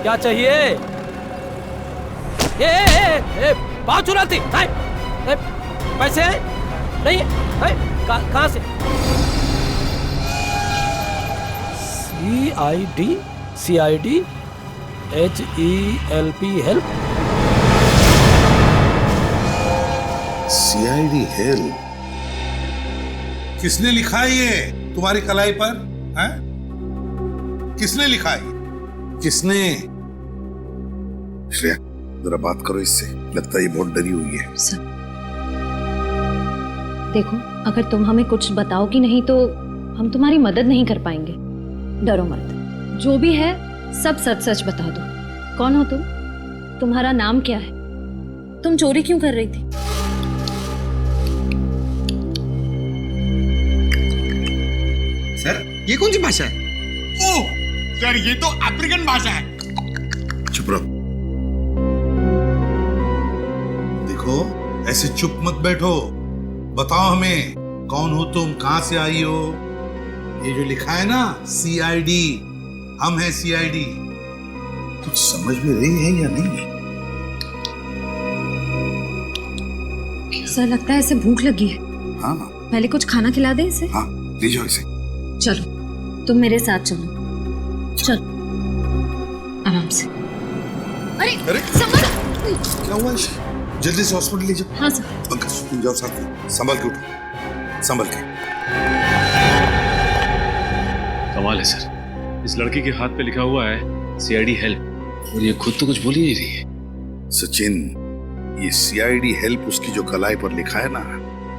क्या चाहिए? ए, पाँव चुराती पैसे नहीं है? कहाँ से? CID HELP help. CID help किसने लिखा है ये तुम्हारी कलाई पर? हैं? किसने लिखा है? किसने? श्रेया जरा बात करो इससे, लगता है ये बहुत डरी हुई है। सर देखो, अगर तुम हमें कुछ बताओगी नहीं तो हम तुम्हारी मदद नहीं कर पाएंगे। डरो मत, जो भी है सब सच सच बता दो। कौन हो तुम? तुम्हारा नाम क्या है? तुम चोरी क्यों कर रही थी? सर ये कौन सी भाषा है? ओह सर ये तो अफ्रीकन भाषा है। चुप रहो। देखो ऐसे चुप मत बैठो, बताओ हमें कौन हो तुम, कहां से आई हो? ये जो लिखा है ना CID, हम हैं CID। कुछ समझ में रही है या नहीं? सर लगता है इसे भूख लगी है। हाँ पहले कुछ खाना खिला दे इसे। हाँ ले जाओ इसे। चलो तुम मेरे साथ चलो। चलो आराम से। अरे संभल। क्या हुआ इसे? जल्दी से हॉस्पिटल ले जाओ। हाँ सर। पंकज तुम जाओ साथ में, संभल के उठो, संभल के। कमाल है सर, इस लड़की के हाथ पे लिखा हुआ है CID हेल्प और ये खुद तो कुछ बोल ही नहीं रही है। सचिन, ये CID हेल्प उसकी जो कलाई पर लिखा है ना,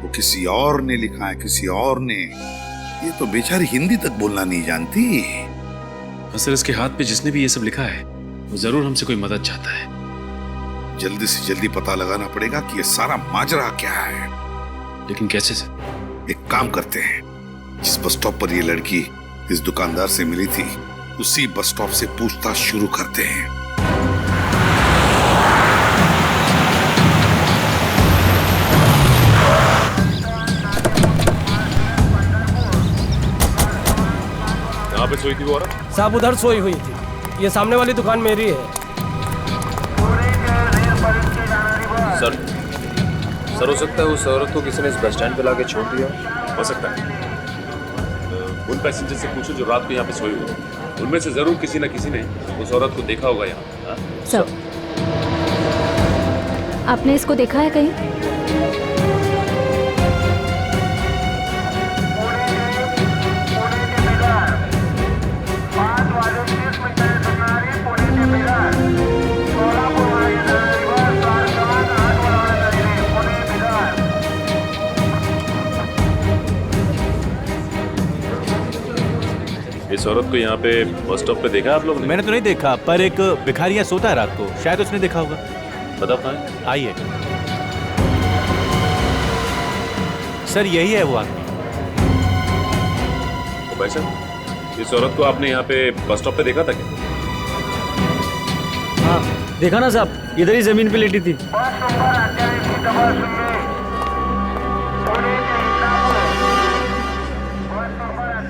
वो किसी और ने लिखा है, किसी और ने। ये तो बेचारी हिंदी तक बोलना नहीं जानती। सर इसके हाथ पे जिसने भी ये सब लिखा है वो जरूर हमसे कोई मदद चाहता है। जल्दी से जल्दी पता लगाना पड़ेगा कि ये सारा माजरा क्या है। लेकिन कैसे सर? एक काम करते हैं, जिस बस स्टॉप पर ये लड़की इस दुकानदार से मिली थी उसी बस स्टॉप से पूछताछ शुरू करते हैं। कहाँ पे सोई थी वो औरत? साहब उधर सोई हुई थी, ये सामने वाली दुकान मेरी है। सर हो सकता है उस औरत को किसी ने इस बस स्टैंड पे लाके छोड़ दिया। हो सकता है। उन पैसेंजर से पूछो जो रात को यहाँ पे सोए हुए थे, उनमें से जरूर किसी न किसी ने उस औरत को देखा होगा यहाँ। सर आपने इसको देखा है कहीं? इस औरत को यहाँ पे बस स्टॉप पे देखा आप लोग ने? मैंने तो नहीं देखा, पर एक भिखारिया सोता है रात को, शायद उसने देखा होगा। बताओ कहाँ है? आइए सर, यही है वो आदमी। तो भाई साहब, इस औरत को आपने यहाँ पे बस स्टॉप पे देखा था क्या? हाँ देखा ना साहब, इधर ही जमीन पे लेटी थी।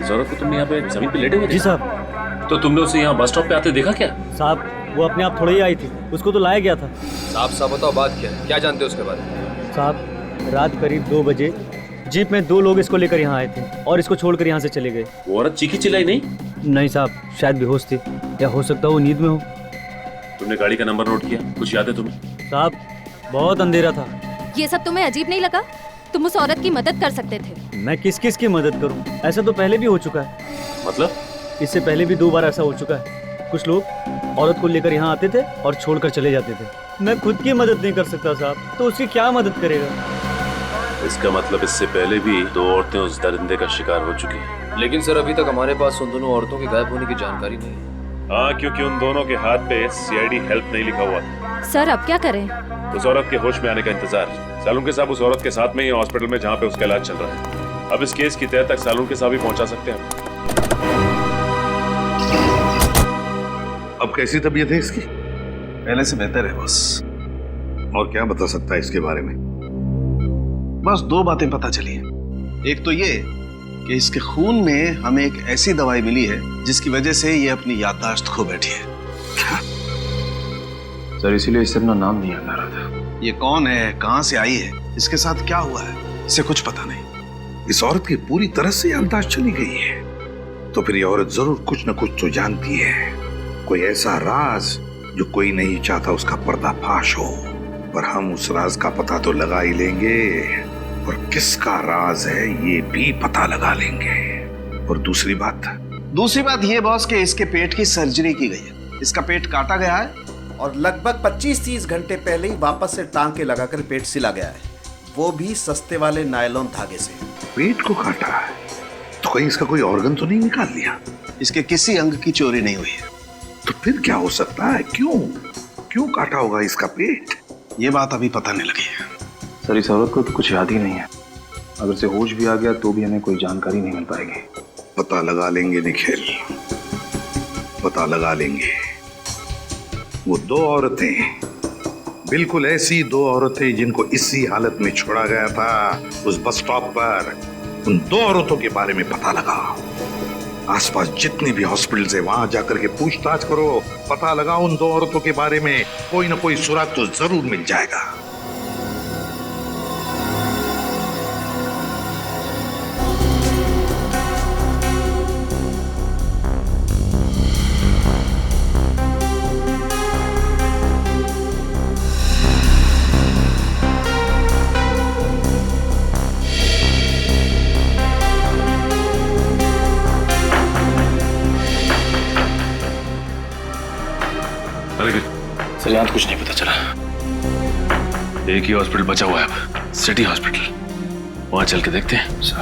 इस औरत को तुमने यहाँ पे जमीन पे लेटे हुए जी देखा? साहब। तो तुमने उसे यहाँ बस स्टॉप पे आते देखा क्या? साहब वो अपने आप थोड़ी ही आई थी, उसको तो लाया गया था। साहब बताओ बात क्या है, क्या जानते हो उसके बारे में? साहब रात करीब 2 बजे जीप में 2 लोग इसको लेकर यहाँ आए थे और इसको छोड़कर यहाँ से चले गए। वो औरत चीखी चिल्लाई नहीं? नहीं साहब, शायद बेहोश थी या हो सकता है वो नींद में हो। तुमने गाड़ी का नंबर नोट किया? कुछ याद है तुम्हें? साहब बहुत अंधेरा था। ये सब तुम्हें अजीब नहीं लगा? तुम उस औरत की मदद कर सकते थे। मैं किस किस की मदद करूं? ऐसा तो पहले भी हो चुका है। मतलब? इससे पहले भी 2 बार ऐसा हो चुका है। कुछ लोग औरत को लेकर यहाँ आते थे और छोड़कर चले जाते थे। मैं खुद की मदद नहीं कर सकता साहब, तो उसकी क्या मदद करेगा? इसका मतलब इससे पहले भी 2 औरतें उस दरिंदे का शिकार हो चुकी हैं। लेकिन सर अभी तक हमारे पास उन दोनों औरतों के गायब होने की जानकारी नहीं है। हाँ, क्योंकि उन दोनों के हाथ पे CID हेल्प नहीं लिखा हुआ था। सर अब क्या करें? उस औरत के होश में आने का इंतजार। सालुंके साहब उस औरत के साथ में ही हॉस्पिटल में जहाँ पे उसका इलाज चल रहा है। अब इस केस की तह तक सालुंके साहब ही पहुंचा सकते हैं। अब कैसी तबीयत है इसकी? पहले से बेहतर है बस। और क्या बता सकता है इसके बारे में? बस 2 बातें पता चली हैं। एक तो ये कि इसके खून में हमें एक ऐसी दवाई मिली है जिसकी वजह से ये अपनी याददाश्त खो बैठी है। सर इसीलिए इससे अपना नाम नहीं याद आ रहा था। ये कौन है, कहाँ से आई है, इसके साथ क्या हुआ है, इसे कुछ पता नहीं। इस औरत की पूरी तरह से याददाश्त चली गई है, तो फिर ये औरत जरूर कुछ न कुछ तो जानती है, कोई ऐसा राज जो कोई नहीं चाहता उसका पर्दाफाश हो। पर हम उस राज का पता तो लगा ही लेंगे, और किसका राज है ये भी पता लगा लेंगे। और दूसरी बात ये बॉस कि इसके पेट की सर्जरी की गई है, इसका पेट काटा गया है और लगभग 25-30 घंटे पहले ही वापस से टांके लगाकर पेट सिला गया है, वो भी सस्ते वाले नायलॉन धागे से। पेट को काटा है तो कहीं इसका कोई ऑर्गन तो नहीं निकाल लिया? इसके किसी अंग की चोरी नहीं हुई है। तो फिर क्या हो सकता है? क्यों काटा होगा इसका पेट? ये बात अभी पता नहीं लगी है। सर इस औरत को तो कुछ याद ही नहीं है, अगर से होश भी आ गया तो भी हमें कोई जानकारी नहीं मिल पाएगी। पता लगा लेंगे निखिल, पता लगा लेंगे। वो दो औरतें, बिल्कुल ऐसी दो औरतें जिनको इसी हालत में छोड़ा गया था उस बस स्टॉप पर, उन दो औरतों के बारे में पता लगाओ। आसपास जितने भी हॉस्पिटल्स है वहां जाकर के पूछताछ करो, पता लगाओ उन दो औरतों के बारे में, कोई ना कोई सुराग तो जरूर मिल जाएगा। सर यहाँ तो कुछ नहीं पता चला। एक ही हॉस्पिटल बचा हुआ है अब, सिटी हॉस्पिटल, वहां चल के देखते हैं। सर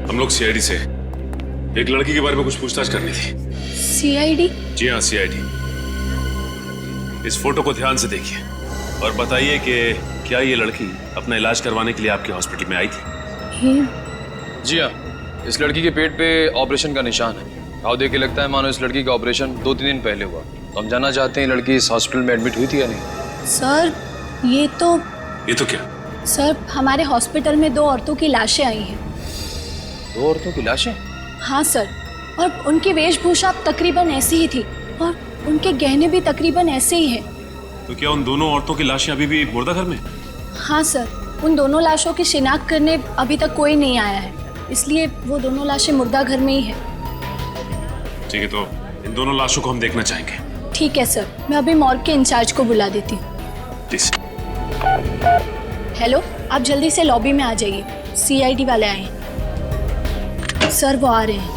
हम लोग सीआईडी से एक लड़की के बारे में कुछ पूछताछ करनी थी। सीआईडी? जी हाँ, सीआईडी। इस फोटो को ध्यान से देखिए और बताइए कि क्या ये लड़की अपना इलाज करवाने के लिए आपके हॉस्पिटल में आई थी? जी हाँ, इस लड़की के पेट पे ऑपरेशन का निशान है। घाव देख के लगता है मानो इस लड़की का ऑपरेशन 2-3 दिन पहले हुआ। तो हम जानना चाहते हैं लड़की इस हॉस्पिटल में एडमिट हुई थी या नहीं। सर ये तो क्या? सर हमारे हॉस्पिटल में 2 औरतों की लाशें आई हैं। 2 औरतों की लाशें? हाँ सर, और उनकी वेशभूषा तकरीबन ऐसी ही थी और उनके गहने भी तकरीबन ऐसे ही हैं। तो क्या उन दोनों औरतों की लाशें अभी भी मुर्दाघर में? हाँ सर, उन दोनों लाशों की शिनाख्त करने अभी तक कोई नहीं आया है, इसलिए वो दोनों लाशें मुर्दाघर में ही है। ठीक है, तो इन दोनों लाशों को हम देखना चाहेंगे। ठीक है सर, मैं अभी मॉर्ग के इंचार्ज को बुला देती हूँ। प्लीज। हेलो, आप जल्दी से लॉबी में आ जाइए, सीआईडी वाले आए हैं। सर वो आ रहे हैं।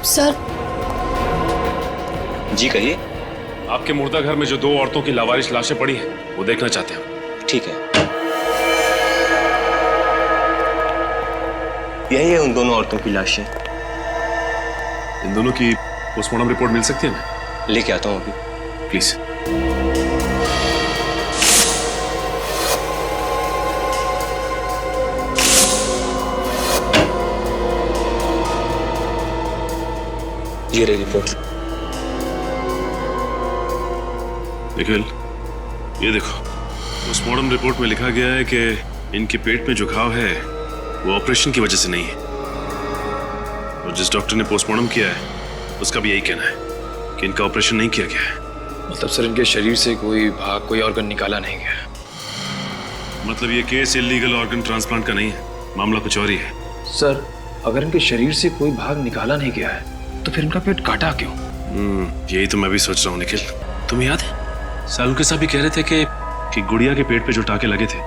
सर। जी कहिए। आपके मुर्दाघर में जो 2 औरतों की लावारिश लाशें पड़ी हैं वो देखना चाहते हैं। ठीक है, यही है उन दोनों औरतों की लाशें। इन दोनों की पोस्टमार्टम रिपोर्ट मिल सकती है ना? लेके आता हूँ अभी। प्लीज। ये रही रिपोर्ट। निखिल, ये देखो, पोस्टमार्टम रिपोर्ट में लिखा गया है कि इनके पेट में जो घाव है वो ऑपरेशन की वजह से नहीं है, और जिस डॉक्टर ने पोस्टमार्टम किया है उसका भी यही कहना है कि इनका ऑपरेशन नहीं किया गया है। मतलब सर इनके शरीर से कोई भाग, कोई ऑर्गन निकाला नहीं गया? मतलब ये केस इलीगल ऑर्गन ट्रांसप्लांट का नहीं है, मामला कुछ और ही है। सर अगर इनके शरीर से कोई भाग निकाला नहीं गया है तो फिर इनका पेट काटा क्यों? यही तो मैं भी सोच रहा हूँ निखिल। तुम्हें याद है सालू के साहब भी कह रहे थे कि गुड़िया के पेट पे जो टाके लगे थे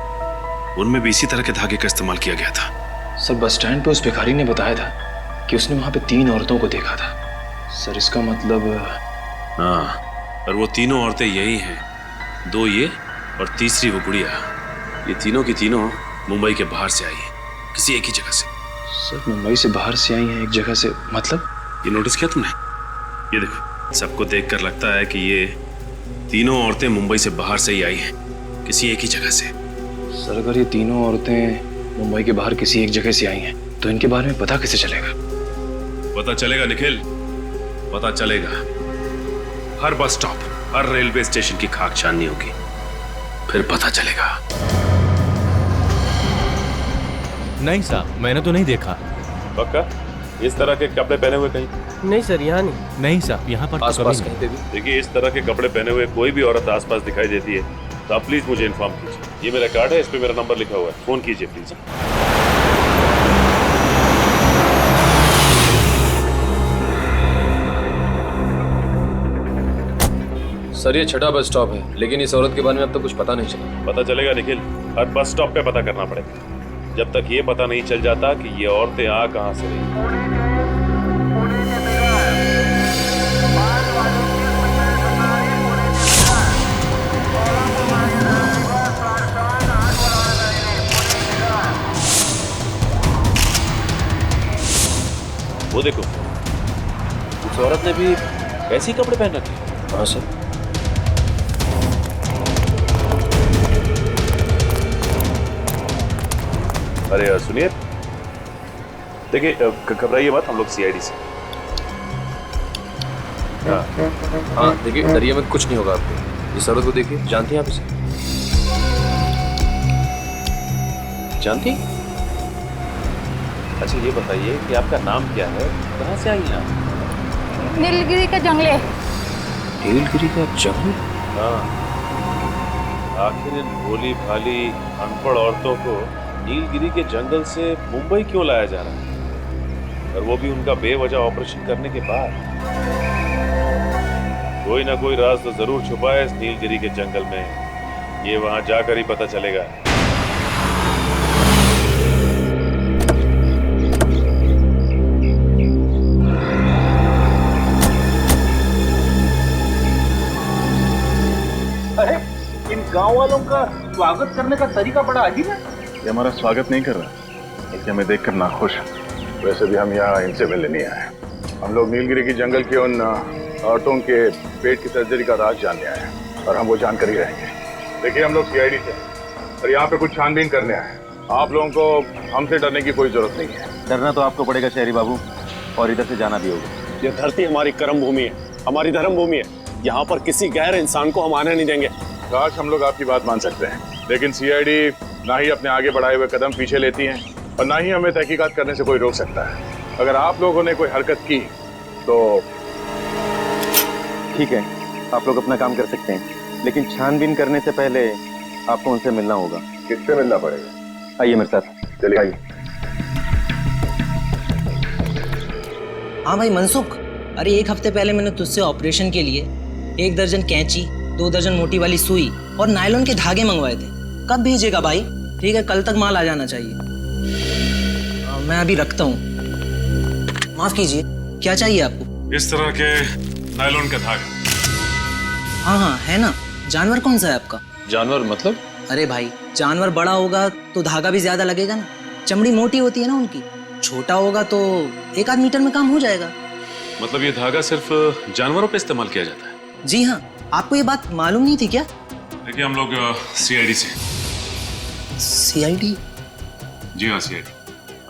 उनमें भी इसी तरह के धागे का इस्तेमाल किया गया था। सर बस स्टैंड पे उस भिखारी ने बताया था कि उसने वहां पे 3 औरतों को देखा था। सर इसका मतलब? हाँ, और वो तीनों औरतें यही हैं, 2 ये और तीसरी वो गुड़िया। ये तीनों की तीनों मुंबई के बाहर से आई हैं, किसी एक ही जगह से। सर मुंबई से बाहर से आई हैं एक जगह से, मतलब? ये नोटिस किया तुमने? ये देखो, सबको देखकर लगता है कि ये तीनों औरतें मुंबई से बाहर से ही आई हैं, किसी एक ही जगह से। सर अगर ये तीनों औरतें मुंबई के बाहर किसी एक जगह से आई हैं तो इनके बारे में पता कैसे चलेगा? पता चलेगा निखिल, पता चलेगा। हर बस स्टॉप, हर रेलवे स्टेशन की खाक छाननी होगी, फिर पता चलेगा। नहीं साहब, मैंने तो नहीं देखा। पक्का इस तरह के कपड़े पहने हुए कहीं? नहीं सर, यहाँ नहीं। नहीं साहब, यहाँ पर तो आसपास कभी कहीं नहीं। पे भी? देखिए, इस तरह के कपड़े पहने हुए कोई भी औरत आसपास दिखाई देती है तो आप प्लीज मुझे इन्फॉर्म कीजिए। ये मेरा कार्ड है, इस पे मेरा नंबर लिखा हुआ है, फोन कीजिए प्लीज। सर ये छठा बस स्टॉप है, लेकिन इस औरत के बारे में अब तक कुछ पता नहीं चला। पता चलेगा निखिल, हर बस स्टॉप पे पता करना पड़ेगा, जब तक ये पता नहीं चल जाता कि ये औरतें आ कहां से रही। वो देखो, उस औरत ने भी ऐसे ही कपड़े पहन रखे। हाँ सर। अरे यार सुनिए, देखिए घबराइए मत, हम लोग सीआईडी से। हाँ देखिए, डरिए मत, कुछ नहीं होगा आपको। इस औरत को देखिए, जानती हैं आप इसे? जानती? अच्छा ये बताइए कि आपका नाम क्या है, कहाँ से आई हैं आप? नीलगिरी के जंगले। नीलगिरी का जंगल? हाँ, आखिर इन भोली भाली अनपढ़ औरतों को नीलगिरी के जंगल से मुंबई क्यों लाया जा रहा है, और वो भी उनका बेवजह ऑपरेशन करने के बाद? कोई ना कोई राज तो जरूर छुपा है इस नीलगिरी के जंगल में, ये वहां जाकर ही पता चलेगा। अरे इन गांव वालों का स्वागत करने का तरीका बड़ा अजीब है। ये हमारा स्वागत नहीं कर रहा, बल्कि हमें देखकर नाखुश है। वैसे भी हम यहाँ इनसे मिलने नहीं आए, हम लोग नीलगिरी की जंगल की उन औरतों के पेट की सर्जरी का राज जानने आए हैं, और हम वो जानकर ही रहेंगे। देखिए, हम लोग सीआईडी से और यहाँ पे कुछ छानबीन करने आए हैं। आप लोगों को हमसे डरने की कोई जरूरत नहीं है। डरना तो आपको पड़ेगा शहरी बाबू, और इधर से जाना भी होगा। ये धरती हमारी कर्म भूमि है, हमारी धर्म भूमि है। यहाँ पर किसी गैर इंसान को हम आने नहीं देंगे। काश हम लोग आपकी बात मान सकते हैं, लेकिन सीआईडी ना ही अपने आगे बढ़ाए हुए कदम पीछे लेती हैं, और ना ही हमें तहकीकात करने से कोई रोक सकता है। अगर आप लोगों ने कोई हरकत की तो ठीक है, आप लोग अपना काम कर सकते हैं, लेकिन छानबीन करने से पहले आपको उनसे मिलना होगा। किससे मिलना पड़ेगा? आइए मेरे साथ। चलिए आइए। हाँ भाई मनसुख, अरे एक हफ्ते पहले मैंने तुझसे ऑपरेशन के लिए 1 दर्जन कैंची, 2 दर्जन मोटी वाली सुई और नायलॉन के धागे मंगवाए थे। कब भेजेगा भाई? ठीक है, कल तक माल आ जाना चाहिए। मैं अभी रखता हूँ। माफ कीजिए, क्या चाहिए आपको? इस तरह के नायलॉन का धागा। हाँ हाँ है ना। जानवर कौन सा है आपका? जानवर मतलब? अरे भाई, जानवर बड़ा होगा तो धागा भी ज्यादा लगेगा ना, चमड़ी मोटी होती है ना उनकी। छोटा होगा तो 1 आध मीटर में काम हो जाएगा। मतलब ये धागा सिर्फ जानवरों पे इस्तेमाल किया जाता है? जी हाँ, आपको ये बात मालूम नहीं थी क्या? देखिए, हम लोग सीआईडी से। सीआईडी? जी हाँ, सीआईडी।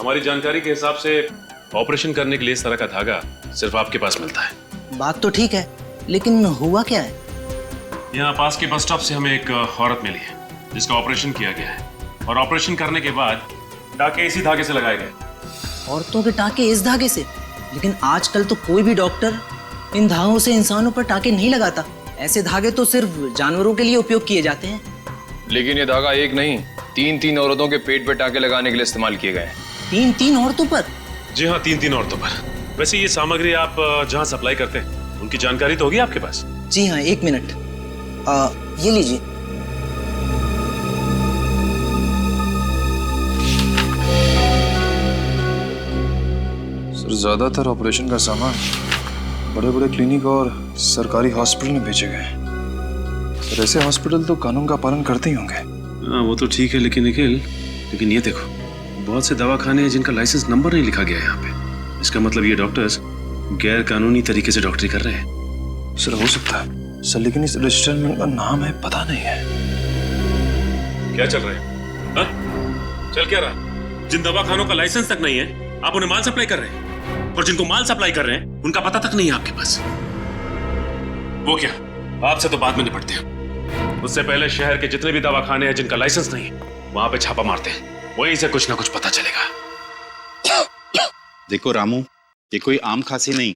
हमारी जानकारी के हिसाब से ऑपरेशन करने के लिए इस तरह का धागा सिर्फ आपके पास मिलता है। बात तो ठीक है, लेकिन हुआ क्या है? यहाँ पास के बस स्टॉप से हमें एक औरत मिली है जिसका ऑपरेशन किया गया है, और ऑपरेशन करने के बाद टाके इसी धागे से लगाए गए। औरतों के टाके इस धागे से? लेकिन आजकल तो कोई भी डॉक्टर इन धागों से इंसानों पर टाके नहीं लगाता। ऐसे धागे तो सिर्फ जानवरों के लिए उपयोग किए जाते हैं। लेकिन ये धागा एक नहीं, 3 औरतों के पेट पे टाके लगाने के लिए इस्तेमाल किए गए हैं। 3 औरतों पर? जी हाँ, 3 औरतों पर। वैसे ये सामग्री आप जहाँ सप्लाई करते हैं उनकी जानकारी तो होगी आपके पास? जी हाँ, 1 मिनट। ये लीजिए। सर, ज्यादातर ऑपरेशन का सामान बड़े बड़े क्लिनिक और सरकारी हॉस्पिटल में भेजे गए। सर, ऐसे हॉस्पिटल तो कानून का पालन करते ही होंगे। हाँ वो तो ठीक है, लेकिन ये देखो, बहुत से दवाखाने हैं जिनका लाइसेंस नंबर नहीं लिखा गया है यहाँ पे। इसका मतलब ये डॉक्टर्स गैर कानूनी तरीके से डॉक्टरी कर रहे हैं। सर हो सकता है सर, लेकिन इस रजिस्टर में उनका नाम है पता नहीं है। क्या चल रहा है? हाँ? चल क्या रहा? जिन दवाखानों का लाइसेंस तक नहीं है आप उन्हें माल सप्लाई कर रहे हैं, और जिनको माल सप्लाई कर रहे हैं उनका पता तक नहीं है आपके पास। वो क्या, आपसे तो बाद में निपटते हैं। उससे पहले शहर के जितने भी दवाखाने हैं जिनका लाइसेंस नहीं है वहां पे छापा मारते हैं, वहीं से कुछ ना कुछ पता चलेगा। देखो रामू, ये कोई आम खांसी नहीं,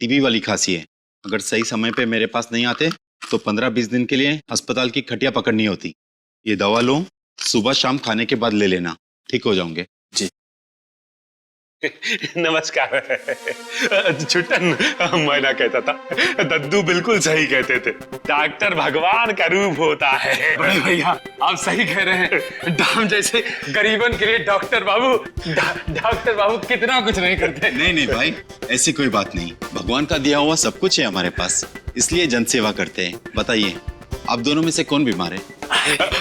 टीबी वाली खांसी है। अगर सही समय पे मेरे पास नहीं आते तो 15-20 दिन के लिए अस्पताल की खटिया पकड़नी होती। ये दवा लो, सुबह शाम खाने के बाद ले लेना, ठीक हो जाओगे। जी नमस्कार। छुट्टन, मैं ना कहता था, दद्दू बिल्कुल सही कहते थे, डॉक्टर भगवान का रूप होता है। बड़े भैया आप सही कह रहे हैं, दाम जैसे गरीबन के लिए डॉक्टर बाबू कितना कुछ नहीं करते। नहीं भाई, ऐसी कोई बात नहीं। भगवान का दिया हुआ सब कुछ है हमारे पास, इसलिए जन सेवा करते हैं। बताइए, आप दोनों में से कौन बीमार है?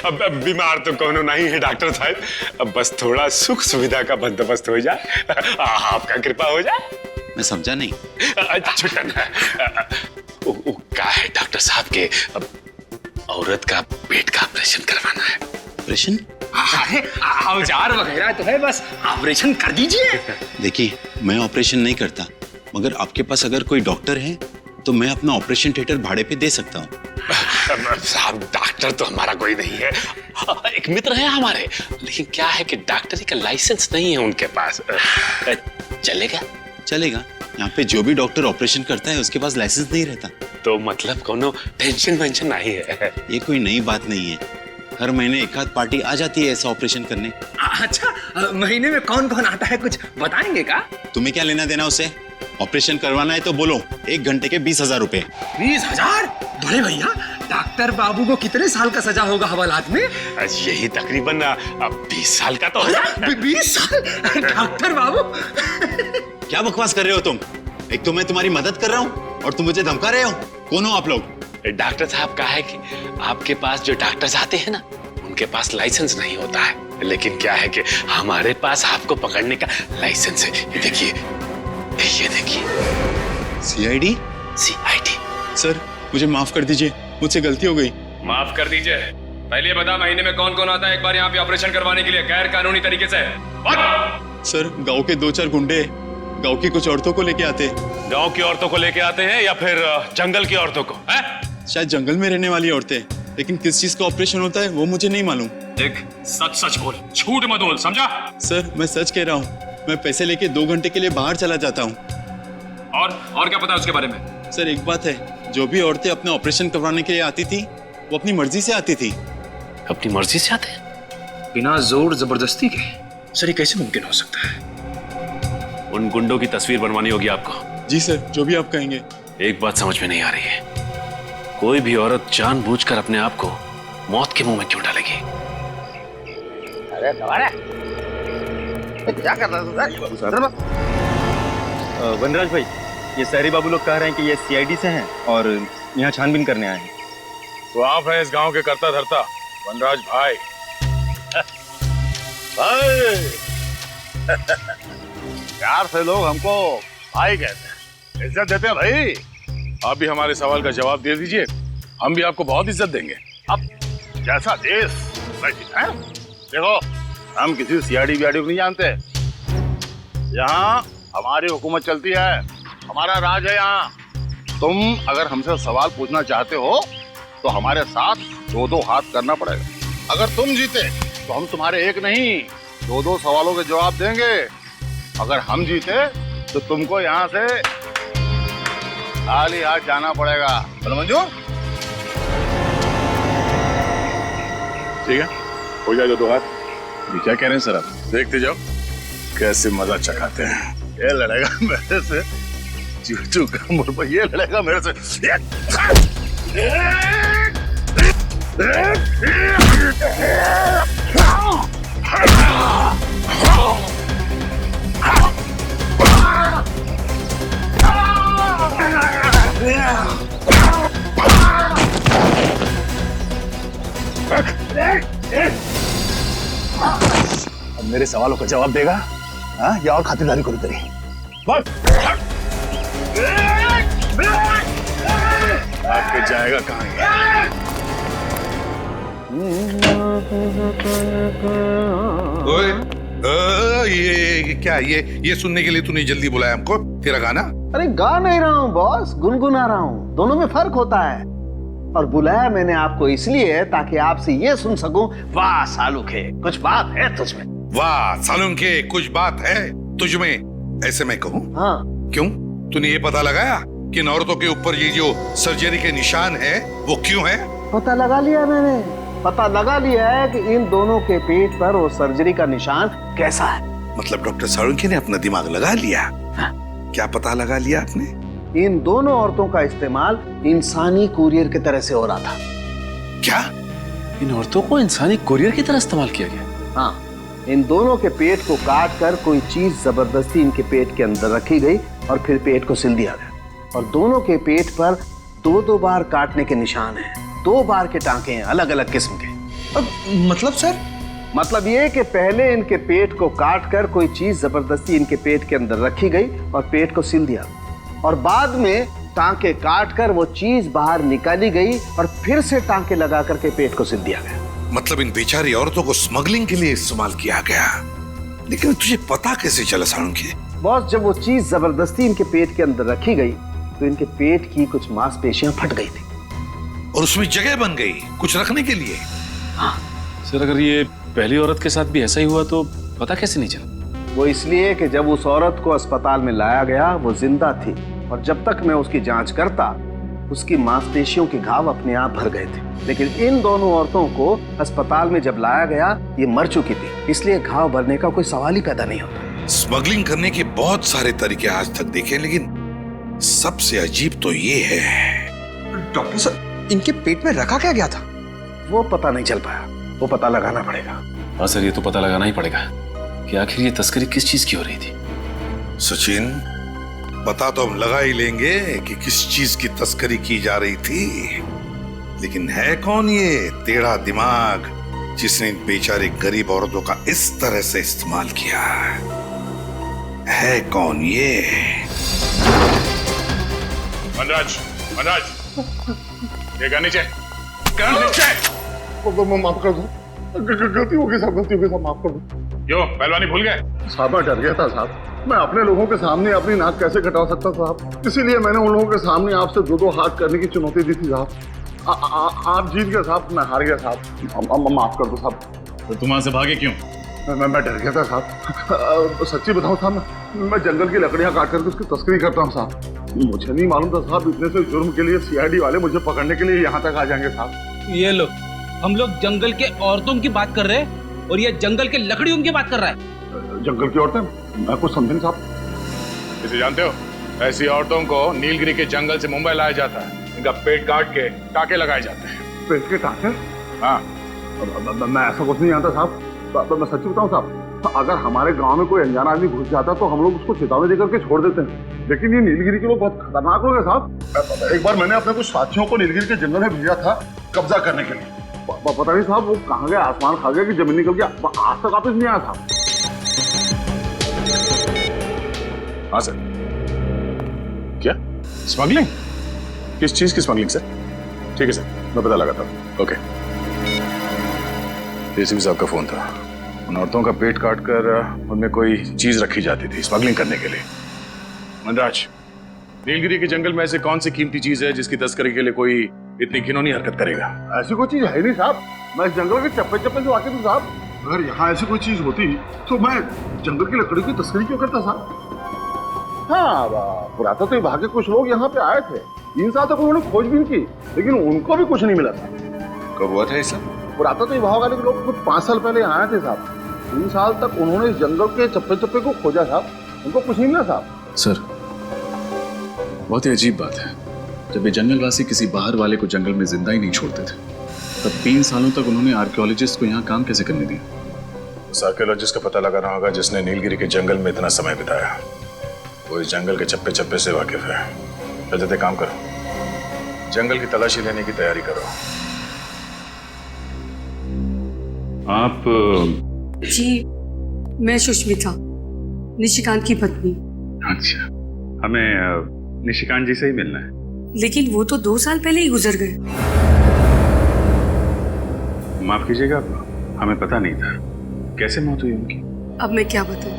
अब बीमार तो कौन नहीं है डॉक्टर साहब, अब बस थोड़ा सुख सुविधा का बंदोबस्त हो जाए, आपका कृपा हो जाए। मैं समझा नहीं। छुट्टन, क्या है डॉक्टर साहब के औरत का पेट का ऑपरेशन करवाना है। ऑपरेशन? अरे औजार वगैरह तो है, बस ऑपरेशन कर दीजिए। देखिए, मैं ऑपरेशन नहीं करता, मगर आपके पास अगर कोई डॉक्टर है तो मैं अपना ऑपरेशन थिएटर भाड़े पे दे सकता हूँ। साहब डॉक्टर तो हमारा कोई नहीं है, एक मित्र है हमारे, लेकिन क्या है कि डॉक्टरी का लाइसेंस नहीं है उनके पास। चलेगा? चलेगा। यहाँ पे जो भी डॉक्टर ऑपरेशन करता है उसके पास लाइसेंस नहीं रहता। तो मतलब कोनो टेंशन वेंशन नहीं है? ये कोई नई बात नहीं है, हर महीने एक आध पार्टी आ जाती है ऐसा ऑपरेशन करने। अच्छा, महीने में कौन कौन आता है, कुछ बताएंगे का? तुम्हें क्या लेना देना उसे? ऑपरेशन करवाना है तो बोलो, 1 घंटे के 20,000 रुपए। 20,000? बड़े भैया, डॉक्टर बाबू को कितने साल का सजा होगा हवालात में? यही तकरीबन 20 साल का तो होगा। 20 साल? डॉक्टर बाबू क्या बकवास कर रहे हो तुम? एक तो मैं तुम्हारी मदद कर रहा हूँ और तुम मुझे धमका रहे हो। कौन हो आप लोग? डॉक्टर साहब का है कि आपके पास जो डॉक्टर्स आते हैं ना, उनके पास लाइसेंस नहीं होता है, लेकिन क्या है कि हमारे पास आपको पकड़ने का लाइसेंस है। ये देखिए। सीआईडी? सीआईडी। सर मुझे माफ कर दीजिए, मुझसे गलती हो गई। माफ कर दीजिए। पहले बता, महीने में कौन कौन आता है एक बार यहाँ पे ऑपरेशन करवाने के लिए गैर कानूनी तरीके से? सर गांव के 2-4 गुंडे गांव की कुछ औरतों को लेके आते। गांव की औरतों को लेके आते हैं या फिर जंगल की औरतों को? शायद जंगल में रहने वाली औरतें, लेकिन किस चीज का ऑपरेशन होता है वो मुझे नहीं मालूम। देख, सच बोल, झूठ मत बोल, समझा? सर मैं सच कह रहा हूँ, मैं पैसे लेके 2 घंटे के लिए बाहर चला जाता हूँ। और क्या पता है उसके बारे में? सर एक बात है, जो भी औरतें अपने ऑपरेशन करवाने के लिए आती थी वो अपनी मर्जी से आती थी। अपनी मर्जी से आते? बिना जोर जबरदस्ती के? सर ये कैसे मुमकिन हो सकता है? उन गुंडों की तस्वीर बनवानी होगी आपको। जी सर, जो भी आप कहेंगे। एक बात समझ में नहीं आ रही है, कोई भी औरत जानबूझकर अपने आप को मौत के मुंह में क्यों डालेगी? अरे क्या कर रहा है? वनराज भाई, ये शहरी बाबू लोग कह रहे हैं कि ये सीआईडी से हैं और यहाँ छानबीन करने आए हैं। तो आप है इस गांव के करता धरता वनराज भाई। प्यार से लोग हमको भाई कहते हैं, इज्जत देते हैं भाई। आप भी हमारे सवाल का जवाब दे दीजिए, हम भी आपको बहुत इज्जत देंगे। अब जैसा देश वैसी है। देखो, हम किसी सीआईडी वीआईडी को नहीं जानते, यहाँ हमारी हुकूमत चलती है, हमारा राज है यहाँ। तुम अगर हमसे सवाल पूछना चाहते हो तो हमारे साथ 2-2 हाथ करना पड़ेगा। अगर तुम जीते तो हम तुम्हारे एक नहीं 2-2 सवालों के जवाब देंगे। अगर हम जीते तो तुमको यहाँ से खाली हाथ जाना पड़ेगा। बोलो मंजूर? ठीक है, हो जाए 2 हाथ। ये क्या कह रहे हैं सर आप? देखते जाओ कैसे मजा चखाते हैं। ये लड़ेगा मेरे से चूचू का मुर्गा, ये लड़ेगा मेरे से। अब मेरे सवालों का जवाब देगा, हाँ? या और खातिरदारी करो तेरी? आपके जाएगा कहाँ? ये क्या, ये सुनने के लिए तूने जल्दी बुलाया हमको? तेरा गाना? अरे गा नहीं रहा हूँ बॉस, गुनगुना रहा हूँ। दोनों में फर्क होता है। और बुलाया मैंने आपको इसलिए ताकि आपसे ये सुन सकूं, वाह सालुखे, कुछ बात है तुझमें। वाह सालुंके, कुछ बात है तुझ में, ऐसे मैं कहूँ। हाँ। क्यों? तूने ये पता लगाया कि इन औरतों के ऊपर ये जो सर्जरी के निशान है वो क्यों है? पता लगा लिया मैंने, पता लगा लिया है कि इन दोनों के पेट पर वो सर्जरी का निशान कैसा है। मतलब डॉक्टर सालुंके ने अपना दिमाग लगा लिया। हाँ। क्या पता लगा लिया आपने? इन दोनों औरतों का इस्तेमाल इंसानी कुरियर की तरह से हो रहा था। क्या? इन औरतों को इंसानी कुरियर की तरह इस्तेमाल किया गया? हाँ, इन दोनों के पेट को काट कर कोई चीज जबरदस्ती इनके पेट के अंदर रखी गई और फिर पेट को सिल दिया गया। और दोनों के पेट पर 2-2 बार काटने के निशान हैं, 2 बार के टांके हैं, अलग अलग किस्म के। मतलब सर? मतलब ये कि पहले इनके पेट को काट कर कोई चीज जबरदस्ती इनके पेट के अंदर रखी गई और पेट को सिल दिया, और बाद में टांके काट कर वो चीज बाहर निकाली गई और फिर से टांके लगा करके पेट को सिल दिया गया। मतलब इन बेचारी औरतों को स्मगलिंग के लिए इस्तेमाल किया गया। लेकिन तुझे पता कैसे चला सालुंके? बॉस, जब वो चीज जबरदस्ती इनके पेट के अंदर रखी गई तो इनके पेट की कुछ मांसपेशियां फट गई थी और उसमें जगह बन गई कुछ रखने के लिए। हाँ। सर, अगर ये पहली औरत के साथ भी ऐसा ही हुआ तो पता कैसे नहीं चला? वो इसलिए कि जब उस औरत को अस्पताल में लाया गया वो जिंदा थी, और जब तक मैं उसकी जांच करता उसकी मांसपेशियों के घाव अपने आप भर गए थे। लेकिन इन दोनों औरतों को अस्पताल में जब लाया गया ये मर चुकी थी, इसलिए घाव भरने का कोई सवाल ही पैदा नहीं होता। स्मगलिंग करने के बहुत सारे तरीके आज तक देखे, लेकिन सबसे अजीब तो ये है। डॉक्टर साहब, इनके पेट में रखा क्या गया था? वो पता नहीं चल पाया, वो पता लगाना पड़ेगा। हाँ सर, ये तो पता लगाना ही पड़ेगा कि आखिर ये तस्करी किस चीज की हो रही थी। सचिन, पता तो हम लगा ही लेंगे कि किस चीज की तस्करी की जा रही थी, लेकिन है कौन ये टेढ़ा दिमाग जिसने इन बेचारे गरीब औरतों का इस तरह से इस्तेमाल किया? है कौन ये? मनराज, ये कर नीचे, कर नीचे। माफ कर दो, गलती हो गई साहब, गलती हो गई साहब, माफ कर दो। क्यों पहलवानी भूल गए? साहब मैं डर गया था साहब, मैं अपने लोगों के सामने अपनी नाक कैसे कटा सकता साहब, इसीलिए मैंने उन लोगों के सामने आपसे 2-2 हाथ करने की चुनौती दी थी साहब। आप जीत गए साहब, मैं हार गया साहब, माफ कर दो साहब। तो तुम वहां से भागे क्यों? मैं डर गया था साहब। सच्ची बताऊं साहब, मैं जंगल की लकड़ियां काट करके उसकी तस्करी करता हूँ साहब। मुझे नहीं मालूम था साहब इतने से जुर्म के लिए सीआईडी वाले मुझे पकड़ने के लिए यहाँ तक आ जाएंगे साहब। ये लो, हम लोग जंगल के औरतों की बात कर रहे हैं और ये जंगल के लकड़ियों की बात कर रहा है। जंगल की औरतें? मैं कुछ समझ नहीं साहब। इसे जानते हो? ऐसी औरतों को नीलगिरी के जंगल से मुंबई लाया जाता है, इनका पेट काट के टाके लगाए जाते हैं। पेट के टाके? हाँ। मैं ऐसा कुछ नहीं जानता साहब, मैं सच्ची बताऊं साहब, अगर हमारे गांव में कोई अनजाना आदमी घुस जाता तो हम लोग उसको चेतावनी देकर के छोड़ देते हैं, लेकिन ये नीलगिरी के लोग बहुत खतरनाक लोग हैं साहब। एक बार मैंने अपने कुछ साथियों को नीलगिरी के जंगल में भेजा था कब्जा करने के लिए, पता नहीं साहब वो कहाँ गए, आसमान खा गया कि जमीन निकल गया, आज तक वापस नहीं आया था। हाँ सर। क्या स्मगलिंग? किस चीज की स्मगलिंग सर? ठीक है सर, मैं पता लगाता हूँ। ओके। एसीपी साहब का फोन था, उन औरतों का पेट काट कर उनमें कोई चीज रखी जाती थी स्मगलिंग करने के लिए। मनराज, नीलगिरी के जंगल में ऐसे कौन सी कीमती चीज है जिसकी तस्करी के लिए कोई इतनी घिनौनी हरकत करेगा? ऐसी कोई चीज है नहीं साहब, मैं इस जंगल के चप्पे चप्पे से वाकिफ हूँ साहब। अगर यहाँ ऐसी कोई चीज होती तो मैं जंगल की लकड़ी की तस्करी क्यों करता साहब? हाँ, पुरातत्व विभाग के कुछ लोग यहाँ पे आए थे, 3 साल तक उन्होंने खोजबीन की, लेकिन उनको भी कुछ नहीं मिला था। कब हुआ था ये सब? पुरातत्व विभाग वाले लोग कुछ 5 साल पहले आए थे साहब, 3 साल तक उन्होंने इस जंगल के चप्पे चप्पे को खोजा साहब, उनको कुछ नहीं मिला साहब। सर, बहुत ही अजीब बात है, जब ये जंगलवासी किसी बाहर वाले को जंगल में जिंदा ही नहीं छोड़ते थे, तब 3 सालों तक उन्होंने आर्कियोलॉजिस्ट को यहाँ काम कैसे करने दिया? उस आर्कियोलॉजिस्ट का पता लगाना होगा जिसने नीलगिरी के जंगल में इतना समय बिताया, वो इस जंगल के चप्पे चप्पे से वाकिफ है। रजत, काम करो, जंगल की तलाशी लेने की तैयारी करो। आप? जी, मैं सुष्मिता, निशिकांत की पत्नी। अच्छा, हमें निशिकांत जी से ही मिलना है। लेकिन वो तो 2 साल पहले ही गुजर गए। माफ कीजिएगा, हमें पता नहीं था। कैसे मौत हुई उनकी? अब मैं क्या बताऊं?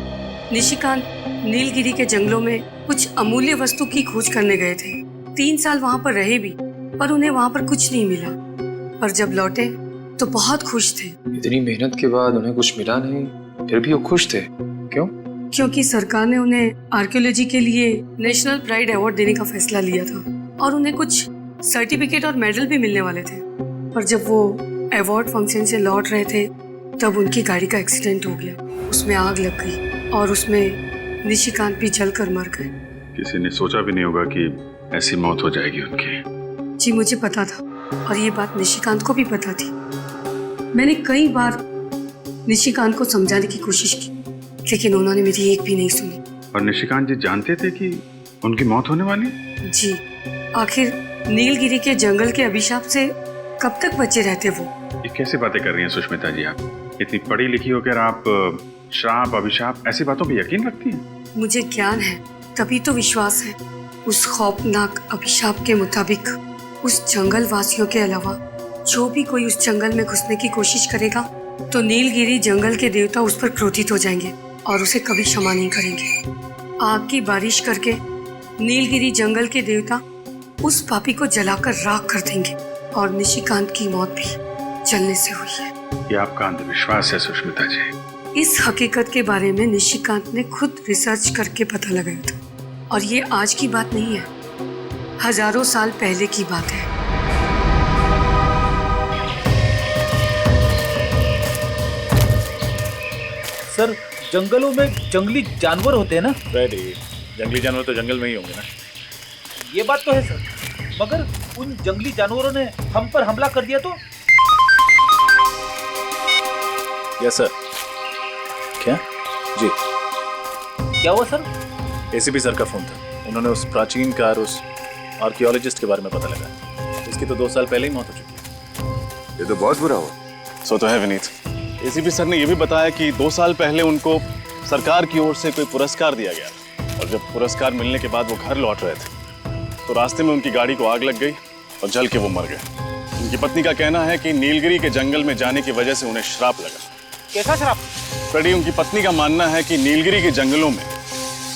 निशिकांत नीलगिरी के जंगलों में कुछ अमूल्य वस्तु की खोज करने गए थे। 3 साल वहां पर रहे भी, पर उन्हें वहां पर कुछ नहीं मिला। पर जब लौटे तो बहुत खुश थे। इतनी मेहनत के बाद उन्हें कुछ मिला नहीं, फिर भी वो खुश थे, क्यों? क्योंकि सरकार ने उन्हें आर्कियोलॉजी के लिए नेशनल प्राइड अवार्ड देने का फैसला लिया था और उन्हें कुछ सर्टिफिकेट और मेडल भी मिलने वाले थे। पर जब वो अवार्ड फंक्शन से लौट रहे थे तब उनकी गाड़ी का एक्सीडेंट हो गया, उसमें आग लग गई और उसमें निशिकांत भी जलकर मर गए। किसी ने सोचा भी नहीं होगा कि ऐसी मौत हो जाएगी उनकी। जी मुझे पता था और ये बात निशिकांत को भी पता थी। मैंने कई बार निशिकांत को समझाने की कोशिश की लेकिन उन्होंने मेरी एक भी नहीं सुनी। और निशिकांत जी जानते थे कि उनकी मौत होने वाली? जी, आखिर नीलगिरी के जंगल के अभिशाप से कब तक बचे रहते वो? ये कैसी बातें कर रही हैं सुष्मिता जी? आप इतनी पढ़ी लिखी होकर आप श्राप अभिशाप ऐसी बातों पे यकीन रखती हैं? मुझे ज्ञान है तभी तो विश्वास है। उस खौफनाक अभिशाप के मुताबिक उस जंगल वासियों के अलावा जो भी कोई उस जंगल में घुसने की कोशिश करेगा तो नीलगिरी जंगल के देवता उस पर क्रोधित हो जाएंगे और उसे कभी क्षमा नहीं करेंगे। आग की बारिश करके नीलगिरी जंगल के देवता उस पापी को जलाकर राख कर देंगे और निशिकांत की मौत भी जलने से हुई है। ये आपका अंधविश्वास है सुष्मिता जी। इस हकीकत के बारे में निशिकांत ने खुद रिसर्च करके पता लगाया था और ये आज की बात नहीं है, हजारों साल पहले की बात है। सर, जंगलों में जंगली जानवर होते हैं ना? रेडी, जंगली जानवर तो जंगल में ही होंगे ना। ये बात तो है सर, मगर उन जंगली जानवरों ने हम पर हमला कर दिया तो? Yes sir. क्या? जी। क्या हुआ सर? एसीपी सर का फोन था, उन्होंने उस प्राचीन कार उस आर्कियोलॉजिस्ट के बारे में पता लगा। उसकी तो 2 साल पहले ही मौत हो चुकी है। ये तो बहुत बुरा हुआ। सो तो है विनीत। एसीपी सर ने यह भी बताया कि 2 साल पहले उनको सरकार की ओर से कोई पुरस्कार दिया गया और जब पुरस्कार मिलने के बाद वो घर लौट रहे थे तो रास्ते में उनकी गाड़ी को आग लग गई और जल के वो मर गए। उनकी पत्नी का कहना है कि नीलगिरी के जंगल में जाने की वजह से उन्हें श्राप लगा। कैसा श्राप? फ्रेडी, उनकी पत्नी का मानना है कि नीलगिरी के जंगलों में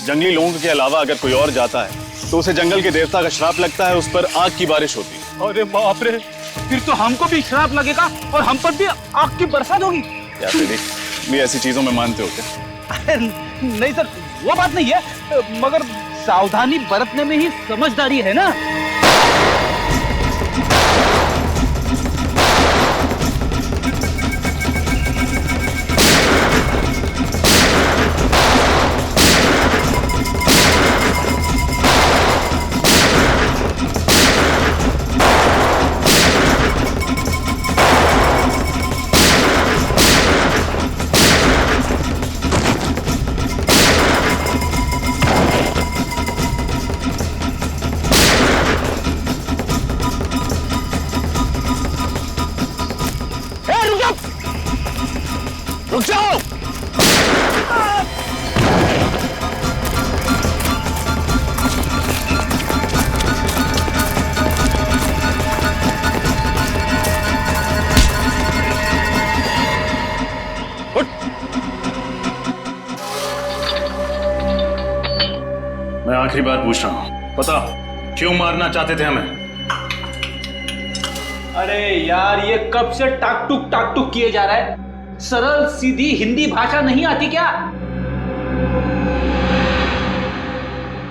जंगली लोगों के अलावा अगर कोई और जाता है तो उसे जंगल के देवता का श्राप लगता है, उस पर आग की बारिश होती है। अरे बाप रे, फिर तो हमको भी श्राप लगेगा और हम पर भी आग की बरसात होगी। क्या फ्रेडी, भी ऐसी चीजों में मानते हो क्या? नहीं सर, वो बात नहीं है, मगर सावधानी बरतने में ही समझदारी है ना। रुक जाओ! मैं आखिरी बार पूछ रहा हूँ, पता क्यों मारना चाहते थे हमें? अरे यार, ये कब से टाक टुक किए जा रहा है। सरल सीधी हिंदी भाषा नहीं आती क्या?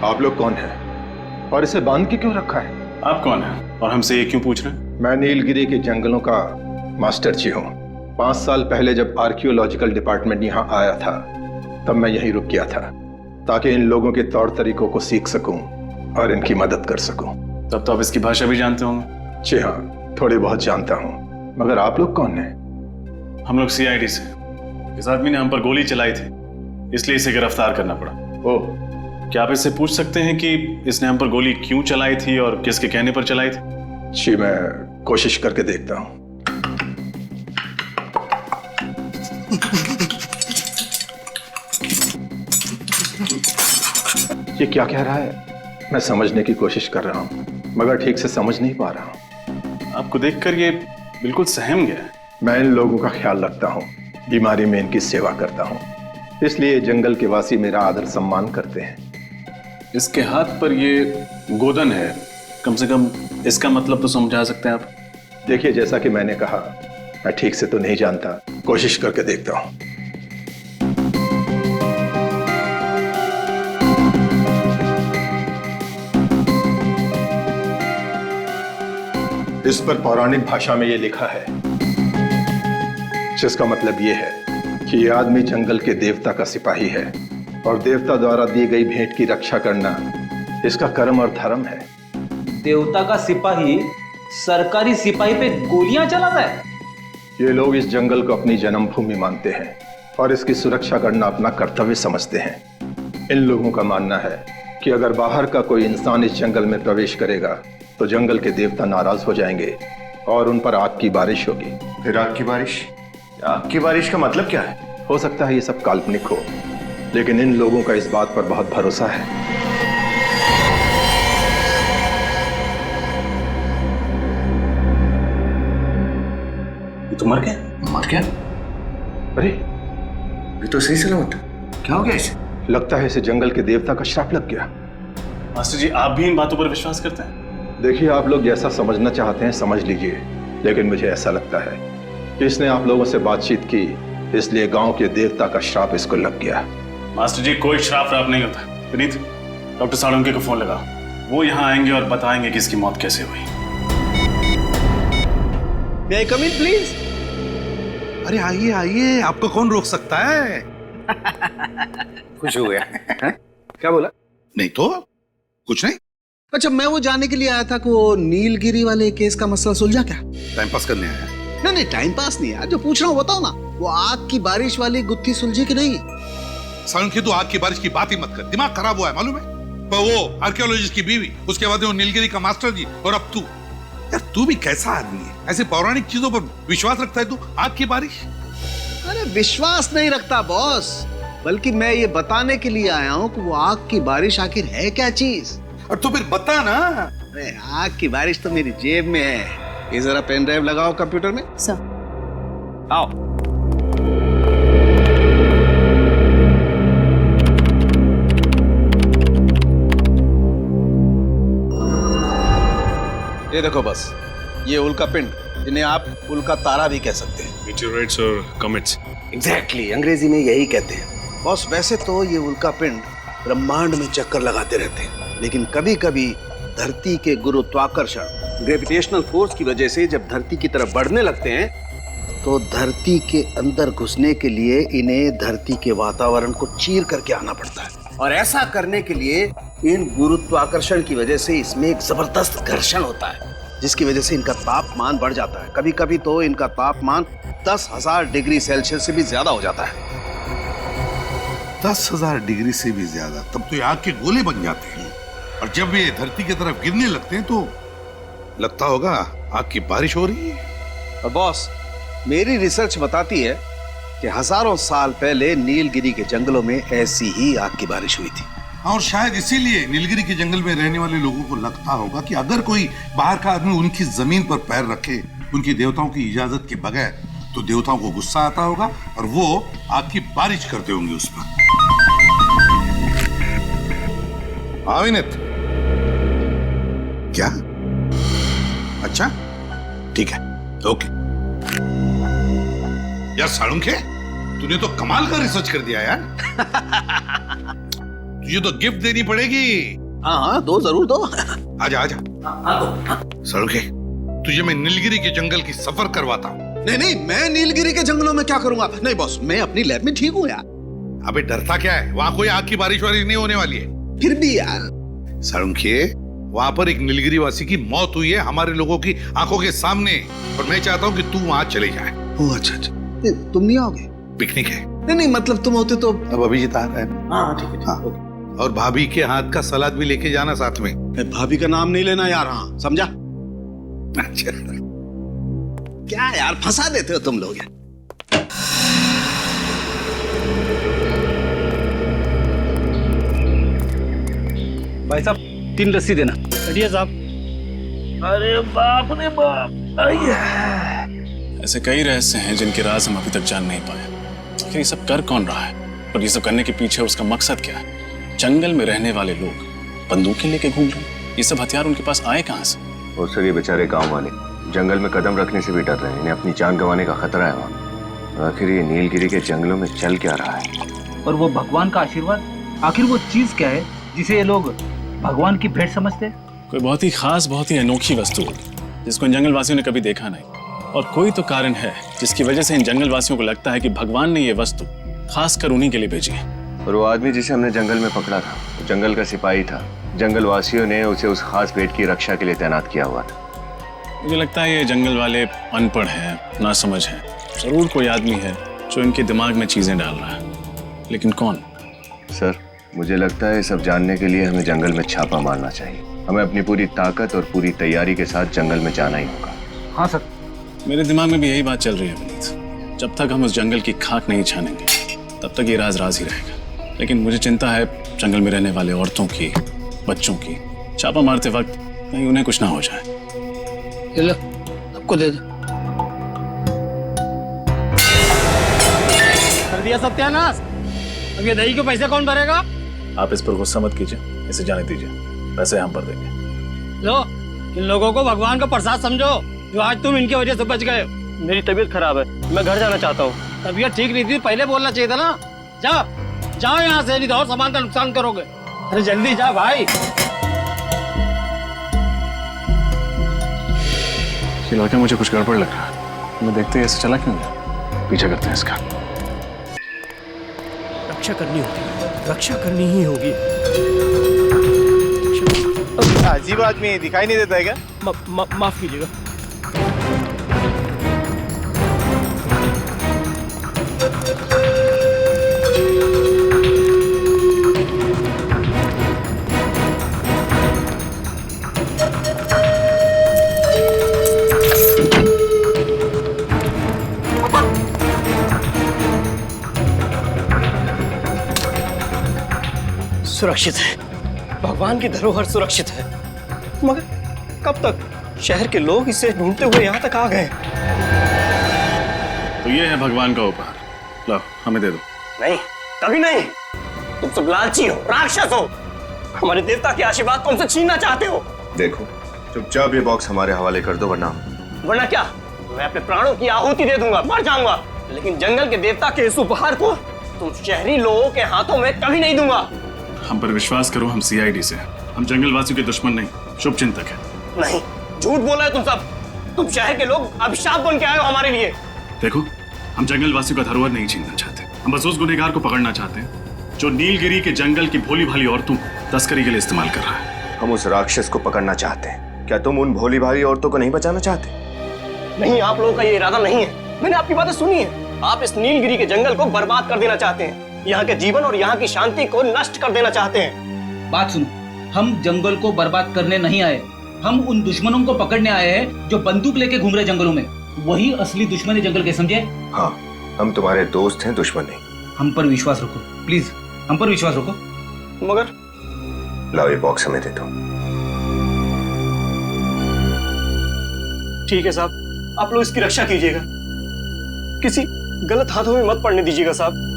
आप लोग कौन हैं और इसे बांध के क्यों रखा है? आप कौन हैं और हमसे ये क्यों पूछ रहे हैं? मैं नीलगिरी के जंगलों का मास्टर जी हूँ। 5 साल पहले जब आर्कियोलॉजिकल डिपार्टमेंट यहाँ आया था तब मैं यहीं रुक गया था ताकि इन लोगों के तौर तरीकों को सीख सकूं और इनकी मदद कर सकूं। तब तो आप इसकी भाषा भी जानते होंगे? जी हाँ, थोड़ी बहुत जानता हूँ। मगर आप लोग कौन हैं? हम लोग सीआईडी से। इस आदमी ने हम पर गोली चलाई थी, इसलिए इसे गिरफ्तार करना पड़ा। ओह, क्या आप इससे पूछ सकते हैं कि इसने हम पर गोली क्यों चलाई थी और किसके कहने पर चलाई थी? जी, मैं कोशिश करके देखता हूँ। ये क्या कह रहा है? मैं समझने की कोशिश कर रहा हूँ मगर ठीक से समझ नहीं पा रहा हूँ। आपको देखकर ये बिल्कुल सहम गया है। मैं इन लोगों का ख्याल रखता हूँ, बीमारी में इनकी सेवा करता हूँ, इसलिए जंगल के वासी मेरा आदर सम्मान करते हैं। इसके हाथ पर ये गोदन है, कम से कम इसका मतलब तो समझा सकते हैं आप? देखिए, जैसा कि मैंने कहा, मैं ठीक से तो नहीं जानता, कोशिश करके देखता हूँ। इस पर पौराणिक भाषा में ये लिखा है, जिसका मतलब ये है कि ये आदमी जंगल के देवता का सिपाही है और देवता द्वारा दी गई भेंट की रक्षा करना इसका कर्म और धर्म है। देवता का सिपाही सरकारी सिपाही पे गोलियां चलाता है? ये लोग इस जंगल को अपनी जन्मभूमि मानते हैं और इसकी सुरक्षा करना अपना कर्तव्य समझते हैं। इन लोगों का मानना है कि अगर बाहर का कोई इंसान इस जंगल में प्रवेश करेगा तो जंगल के देवता नाराज हो जाएंगे और उन पर आग की बारिश होगी। फिर आग की बारिश? आग की बारिश का मतलब क्या है? हो सकता है ये सब काल्पनिक हो, लेकिन इन लोगों का इस बात पर बहुत भरोसा है। ये तो मर गया। मर गया? अरे ये तो सही सलामत। क्या हो गया इसे? लगता है इसे जंगल के देवता का श्राप लग गया। मास्टर जी, आप भी इन बातों पर विश्वास करते हैं? देखिए, आप लोग जैसा समझना चाहते हैं समझ लीजिए, लेकिन मुझे ऐसा लगता है कि इसने आप लोगों से बातचीत की, इसलिए गांव के देवता का श्राप इसको लग गया। मास्टर जी, कोई श्राप नहीं होता। विनीत, डॉक्टर साळुंके को फोन लगा, वो यहाँ आएंगे और बताएंगे कि इसकी मौत कैसे हुई। May I come in, please? अरे आइए आइए, आपको कौन रोक सकता है? खुश हो गया। क्या बोला? नहीं तो कुछ नहीं। अच्छा, मैं वो जानने के लिए आया था कि वो नीलगिरी वाले केस का मसला सुलझा क्या? टाइम पास करने आया? नहीं, टाइम पास नहीं यार, जो पूछ रहा हूँ बताओ ना। वो आग की बारिश वाली गुत्थी सुलझी कि नहीं? साळुंके, तू आग की बारिश की बात ही मत कर, दिमाग खराब हुआ है मालूम है? पर वो आर्कियोलॉजिस्ट की बीवी, उसके बाद वो नीलगिरी का मास्टर जी, और अब तू। यार तू भी कैसा आदमी है, ऐसे पौराणिक चीजों पर विश्वास रखता है तू? आग की बारिश? अरे विश्वास नहीं रखता बॉस, बल्कि मैं ये बताने के लिए आया हूँ कि वो आग की बारिश आखिर है क्या चीज। और तो फिर बता ना। अरे आग की बारिश तो मेरी जेब में है। ये जरा पेन ड्राइव लगाओ कंप्यूटर में। सर। आओ। ये देखो बस, ये उल्का पिंड, जिन्हें आप उल्का तारा भी कह सकते हैं। मीटियोराइट्स और कॉमेट्स। एग्जैक्टली, अंग्रेजी में यही कहते हैं। बॉस, वैसे तो ये उल्का पिंड ब्रह्मांड में चक्कर लगाते रहते हैं, लेकिन कभी कभी धरती के गुरुत्वाकर्षण, ग्रेविटेशनल फोर्स की वजह से जब धरती की तरफ बढ़ने लगते हैं, तो धरती के अंदर घुसने के लिए इन्हें धरती के वातावरण को चीर करके आना पड़ता है। और ऐसा करने के लिए इन गुरुत्वाकर्षण की वजह से इसमें एक जबरदस्त घर्षण होता है, जिसकी वजह से इनका तापमान बढ़ जाता है। कभी कभी तो इनका तापमान 10,000 डिग्री सेल्सियस से भी ज्यादा हो जाता है। 10,000 डिग्री से भी ज्यादा? तब तो ये आग के गोले बन जाते हैं, और जब ये धरती की तरफ गिरने लगते हैं तो लगता होगा आग की बारिश हो रही है। और बॉस, मेरी रिसर्च बताती है कि हजारों साल पहले नीलगिरी के जंगलों में ऐसी ही आग की बारिश हुई थी। और शायद इसीलिए नीलगिरी के जंगल में रहने वाले लोगों को लगता होगा कि अगर कोई बाहर का आदमी उनकी जमीन पर पैर रखे उनकी देवताओं की इजाजत के बगैर, तो देवताओं को गुस्सा आता होगा और वो आग की बारिश करते होंगे उस पर। विनीत, क्या? अच्छा ठीक है, ओके। यार साळुंके, तूने तो कमाल का रिसर्च कर दिया यार। तुझे तो गिफ्ट देनी पड़ेगी। हाँ, दो जरूर दो। आजा आजा। साळुंके, तुझे मैं नीलगिरी के जंगल की सफर करवाता हूँ। नहीं, मैं नीलगिरी के जंगलों में क्या करूंगा? नहीं बॉस, मैं अपनी लैब में ठीक हूँ यार। अबे डरता क्या है, वहां कोई आग की बारिश वारिश नहीं होने वाली है। फिर भी यार। साळुंके, वहां पर एक नीलगिरी वासी की मौत हुई है हमारे लोगों की आंखों के सामने, और मैं चाहता हूँ कि तू वहां चले जाए। ओह अच्छा, तुम नहीं आओगे? पिकनिक है। नहीं, मतलब तुम होते तो। अब अभिजीत आ रहा है। हाँ ठीक है। हाँ। और भाभी के हाथ का सलाद भी लेके जाना साथ में। भाभी का नाम नहीं लेना यार। हाँ समझा? अच्छा। क्या यार, फंसा देते हो तुम लोग यार। भाई साहब, 3 लस्सी देना। चलिए साहब। अरे बाप रे बाप। ऐसे कई रहस्य हैं जिनके राज हम अभी तक जान नहीं पाए। आखिर ये सब कर कौन रहा है, और ये सब करने के पीछे उसका मकसद क्या है? जंगल में रहने वाले लोग बंदूकें लेके घूम रहे हैं, ये सब हथियार उनके पास आए कहाँ से? और सर, ये बेचारे गांव वाले जंगल में कदम रखने से भी डर रहे हैं, इन्हें अपनी जान गंवाने का खतरा है वहाँ। आखिर ये नीलगिरी के जंगलों में चल क्या रहा है? और वो भगवान का आशीर्वाद, आखिर वो चीज क्या है जिसे ये लोग भगवान की भेंट समझते हैं? कोई बहुत ही खास, बहुत ही अनोखी वस्तु होगी, जिसको इन जंगल वासियों ने कभी देखा नहीं। और कोई तो कारण है जिसकी वजह से इन जंगल वासियों को लगता है कि भगवान ने ये वस्तु खासकर उन्हीं के लिए भेजी है। और वो आदमी जिसे हमने जंगल में पकड़ा था, वो जंगल का सिपाही था। जंगल वासियों ने उसे उस खास पेट की रक्षा के लिए तैनात किया हुआ था। मुझे लगता है ये जंगल वाले अनपढ़ हैं, नासमझ हैं। जरूर कोई आदमी है जो इनके दिमाग में चीजें डाल रहा है, लेकिन कौन? सर, मुझे लगता है सब जानने के लिए हमें जंगल में छापा मारना चाहिए। हमें अपनी पूरी ताकत और पूरी तैयारी के साथ जंगल में जाना ही होगा। हाँ सर। मेरे दिमाग में भी यही बात चल रही है विनीत। जब तक हम उस जंगल की खाक नहीं छानेंगे तब तक ये राज राज ही रहेगा। लेकिन मुझे चिंता है जंगल में रहने वाले औरतों की, बच्चों की। छापा मारते वक्त कहीं उन्हें कुछ ना हो जाए। ये लो, आपको दे दो। कर दिया सत्यानाश। अब ये दही के पैसे कौन भरेगा? आप इस पर गुस्सा मत कीजिए, इसे जाने दीजिए। पैसे हम भर देंगे। लो, इन लोगों को भगवान का प्रसाद समझो जो आज तुम इनकी वजह से बच गए। मेरी तबीयत खराब है, मैं घर जाना चाहता हूँ। तबीयत ठीक नहीं थी, पहले बोलना चाहिए था ना। जाओ यहाँ से, नहीं तो और सामान का नुकसान करोगे। अरे जल्दी जा भाई। ये लड़का मुझे कुछ गड़बड़ लग रहा है। मैं देखते ही ऐसे चला क्यों गया? पीछा करते हैं इसका। रक्षा करनी होगी, रक्षा करनी ही होगी। अजीब आदमी दिखाई नहीं देता है क्या? माफ कीजिएगा। सुरक्षित है, भगवान की धरोहर सुरक्षित है। मगर कब तक? शहर के लोग इसे ढूंढते हुए यहाँ तक आ गए। तो ये है भगवान का उपहार, लो हमें दे दो। नहीं, कभी नहीं। तुम सब लालची हो, राक्षस हो। हमारे देवता के आशीर्वाद तुमसे छीनना चाहते हो। देखो, चुपचाप ये बॉक्स हमारे हवाले कर दो, वरना क्या? मैं अपने प्राणों की आहुति दे दूंगा, मर जाऊंगा, लेकिन जंगल के देवता के इस उपहार को तुम शहरी लोगों के हाथों में कभी नहीं दूंगा। हम पर विश्वास करो, हम सीआईडी से, हम जंगल वासियों के दुश्मन नहीं, शुभ चिंतक है। नहीं, झूठ बोला है तुम सब। तुम शहर के लोग अभिशाप बन के आए हो हमारे लिए। देखो, हम जंगल वासियों का धरोहर नहीं छीनना चाहते। हम बस उस गुनहगार को पकड़ना चाहते हैं जो नीलगिरी के जंगल की भोली भाली औरतों को तस्करी के लिए इस्तेमाल कर रहा है। हम उस राक्षस को पकड़ना चाहते हैं। क्या तुम उन भोली भाली औरतों को नहीं बचाना चाहते? नहीं, आप लोगों का ये इरादा नहीं है। मैंने आपकी बातें सुनी है। आप इस नीलगिरी के जंगल को बर्बाद कर देना चाहते हैं, यहाँ के जीवन और यहाँ की शांति को नष्ट कर देना चाहते हैं। बात सुनो, हम जंगल को बर्बाद करने नहीं आए, हम उन दुश्मनों को पकड़ने आए हैं जो बंदूक लेके घूम रहे जंगलों में। वही असली दुश्मन है जंगल के, समझे? हाँ, हम तुम्हारे दोस्त हैं, दुश्मन नहीं। हम पर विश्वास रखो प्लीज, हम पर विश्वास रखो। मगर लाओ ये बॉक्स हमें दे दो। ठीक है साहब, आप लोग इसकी रक्षा कीजिएगा, किसी गलत हाथों में मत पड़ने दीजिएगा साहब।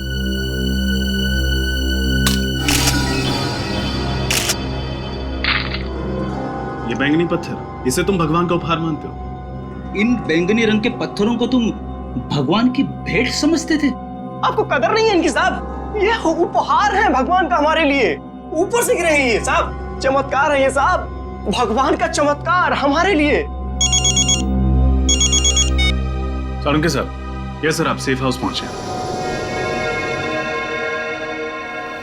ये बैंगनी पत्थर, इसे तुम भगवान का उपहार मानते हो? इन बैंगनी रंग के पत्थरों को तुम भगवान की भेंट समझते थे? आपको कदर नहीं है इनकी साहब। ये उपहार है भगवान का हमारे लिए, ऊपर से गिरे हैं ये साहब। चमत्कार है ये साहब, भगवान का चमत्कार हमारे लिए। सारंगे साहब, यस सर, आप सेफ हाउस पहुंचे।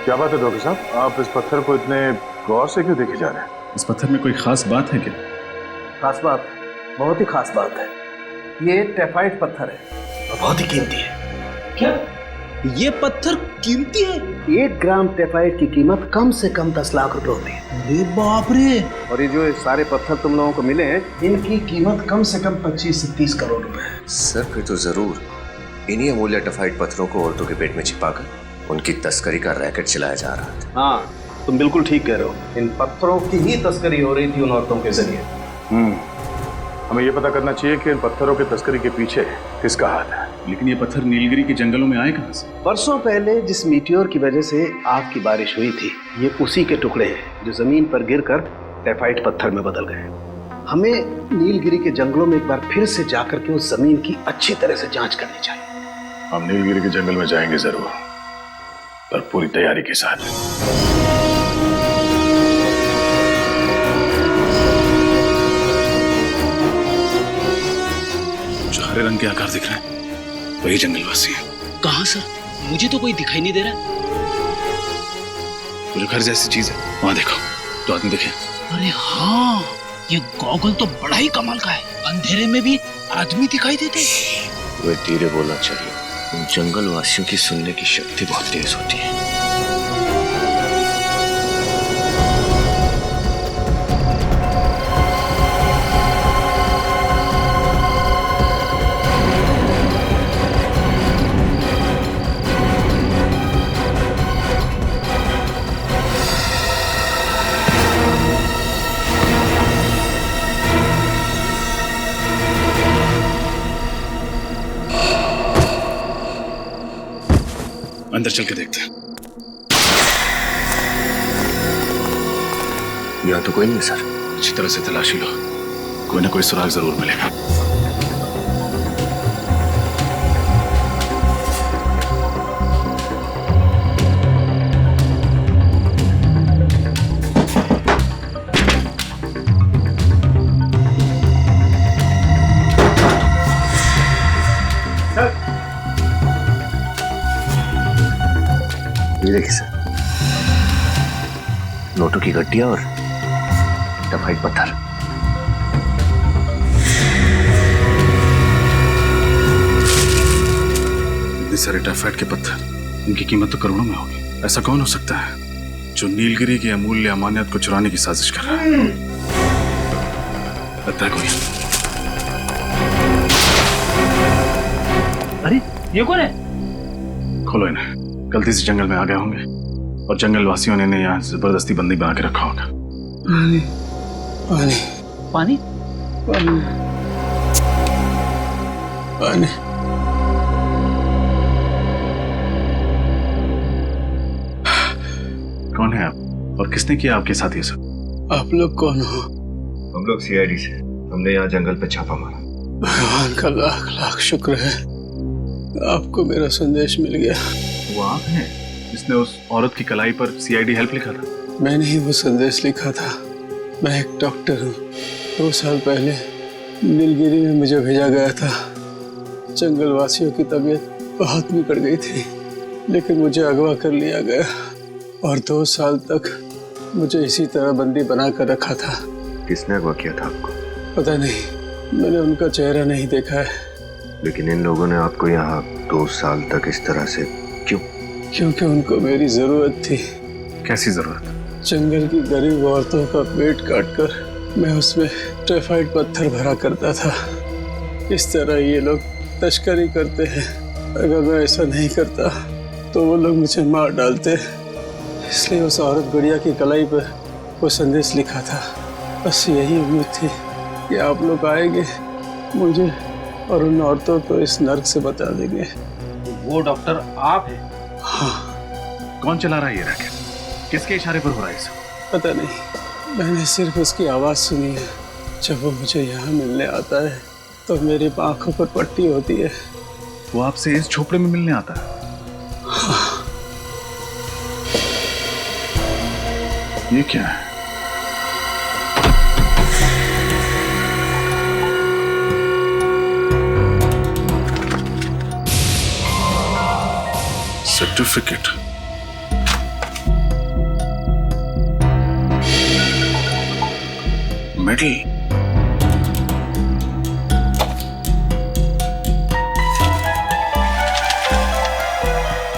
क्या बात है डॉक्टर साहब, आप इस पत्थर को इतने गौर से क्यों देखे जा रहे हैं? इस पत्थर में कोई खास बात है क्या? खास बात, बहुत ही खास बात है। ये टेफाइट पत्थर है और बहुत ही कीमती है। क्या ये पत्थर कीमती है? 1 ग्राम टेफाइट की कीमत कम से कम 10 लाख रुपए होती है। अरे बाप रे! और ये जो सारे पत्थर तुम लोगों को मिले हैं, इनकी कीमत कम से कम 25 से 30 करोड़ रुपए है। सर, फिर तो जरूर इन्हीं अमूल्य टेफाइट पत्थरों को औरतों के पेट में छिपाकर उनकी तस्करी का रैकेट चलाया जा रहा था। हाँ, तुम बिल्कुल ठीक कह रहे हो। इन पत्थरों की ही तस्करी हो रही थी उन औरतों के जरिए। हमें यह पता करना चाहिए कि इन पत्थरों की तस्करी के पीछे किसका हाथ है। लेकिन ये पत्थर नीलगिरी के जंगलों में आए कहां से? वर्षों पहले जिस मीटियोर की वजह से आग की बारिश हुई थी, ये उसी के टुकड़े हैं जो जमीन पर गिरकर टेफाइट पत्थर में बदल गए। हमें नीलगिरी के जंगलों में एक बार फिर से जाकर के उस जमीन की अच्छी तरह से जांच करनी चाहिए। हम नीलगिरी के जंगल में जाएंगे जरूर, पर पूरी तैयारी के साथ। हरे रंग के आकार दिख रहे हैं, वही जंगलवासी है। कहाँ सर? मुझे तो कोई दिखाई नहीं दे रहा। वो जो घर जैसी चीज है वहां देखो, तो आदमी दिखे। अरे हाँ, ये गॉगल तो बड़ा ही कमाल का है, अंधेरे में भी आदमी दिखाई देते। वे धीरे बोलना चाहिए, उन जंगल वासियों की सुनने की शक्ति बहुत तेज होती है। अंदर चल के देखते हैं। यहाँ तो कोई नहीं सर। अच्छी तरह से तलाशी लो, कोई ना कोई सुराग जरूर मिलेगा। ये देखिए सर, नोटों की गड्डियां और टफाइट पत्थर। इतने सारे टफाइट के पत्थर, इनकी कीमत तो करोड़ों में होगी। ऐसा कौन हो सकता है जो नीलगिरी की अमूल्य अमानत को चुराने की साजिश कर रहा है? लगता है कोई। अरे ये कौन है? खोलो इन्हें, गलती से जंगल में आ गए होंगे और जंगल वासियों ने इन्हें यहाँ जबरदस्ती बंदी बना के रखा होगा। पानी पानी पानी पानी पानी। कौन है आप और किसने किया आपके साथ ये सब? आप लोग कौन हो? हम लोग सीआईडी से, हमने यहाँ जंगल पे छापा मारा। भगवान का लाख लाख शुक्र है, आपको मेरा संदेश मिल गया। वो आप हैं जिसने उस औरत की कलाई पर सीआईडी हेल्प लिखा था? मैंने ही वो संदेश लिखा था। मैं एक डॉक्टर हूँ। 2 साल पहले नीलगिरी में मुझे भेजा गया था। जंगल वासियों की तबीयत बहुत बिगड़ गई थी, लेकिन मुझे अगवा कर लिया गया और 2 साल तक मुझे इसी तरह बंदी बना कर रखा था। किसने अगवा किया था आपको? पता नहीं, मैंने उनका चेहरा नहीं देखा है। लेकिन इन लोगों ने आपको यहाँ 2 साल तक इस तरह से क्यों? क्योंकि उनको मेरी जरूरत थी। कैसी जरूरत? जंगल की गरीब औरतों का पेट काटकर मैं उसमें टाइफाइड पत्थर भरा करता था। इस तरह ये लोग तस्करी करते हैं। अगर मैं ऐसा नहीं करता तो वो लोग मुझे मार डालते। इसलिए उस औरत गुड़िया की कलाई पर वो संदेश लिखा था। बस यही उम्मीद थी कि आप लोग आएंगे, मुझे और उन औरतों को इस नर्क से बचा देंगे। वो डॉक्टर आप हैं? हाँ। कौन चला रहा है ये रैकेट? किसके इशारे पर हो रहा है सब? पता नहीं, मैंने सिर्फ उसकी आवाज सुनी है। जब वो मुझे यहाँ मिलने आता है तो मेरी आंखों पर पट्टी होती है। वो आपसे इस झोपड़े में मिलने आता है? हाँ। ये क्या है? सर्टिफिकेट। मेडल।